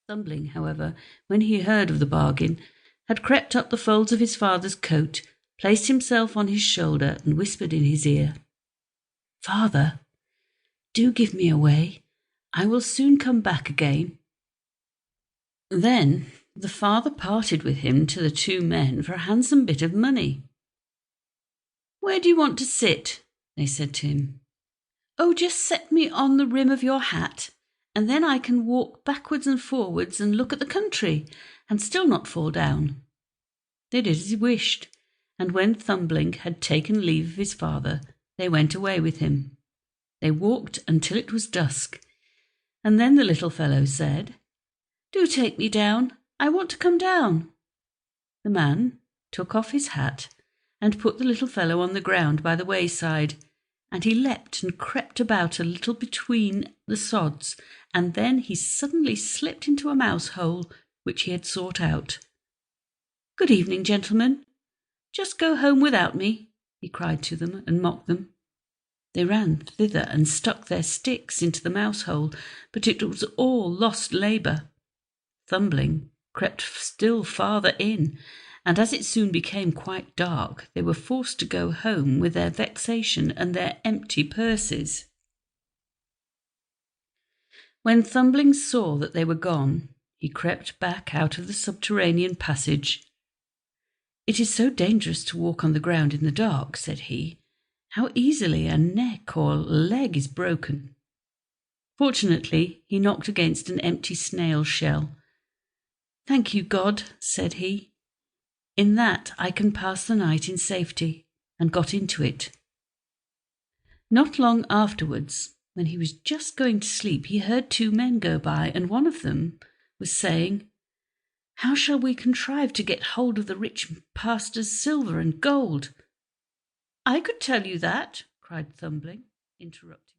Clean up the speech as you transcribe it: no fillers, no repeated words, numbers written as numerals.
Thumbling, however, when he heard of the bargain, had crept up the folds of his father's coat, placed himself on his shoulder, and whispered in his ear, "Father, do give me away. I will soon come back again." Then the father parted with him to the two men for a handsome bit of money. "Where do you want to sit?" they said to him. "Oh, just set me on the rim of your hat, and then I can walk backwards and forwards and look at the country, and still not fall down." They did as he wished, and when Thumbling had taken leave of his father, they went away with him. They walked until it was dusk, and then the little fellow said, "Do take me down, I want to come down." The man took off his hat and put the little fellow on the ground by the wayside, and he leapt and crept about a little between the sods, and then he suddenly slipped into a mouse hole which he had sought out. "Good evening, gentlemen. Just go home without me," he cried to them, and mocked them. They ran thither and stuck their sticks into the mouse hole, but it was all lost labour. Thumbling crept still farther in, and as it soon became quite dark, they were forced to go home with their vexation and their empty purses. When Thumbling saw that they were gone, he crept back out of the subterranean passage. "It is so dangerous to walk on the ground in the dark," said he. "How easily a neck or leg is broken." Fortunately, he knocked against an empty snail shell. "Thank you, God," said he. "In that I can pass the night in safety," and got into it. Not long afterwards, when he was just going to sleep, he heard two men go by, and one of them was saying, "How shall we contrive to get hold of the rich pastor's silver and gold?" "I could tell you that," cried Thumbling, interrupting.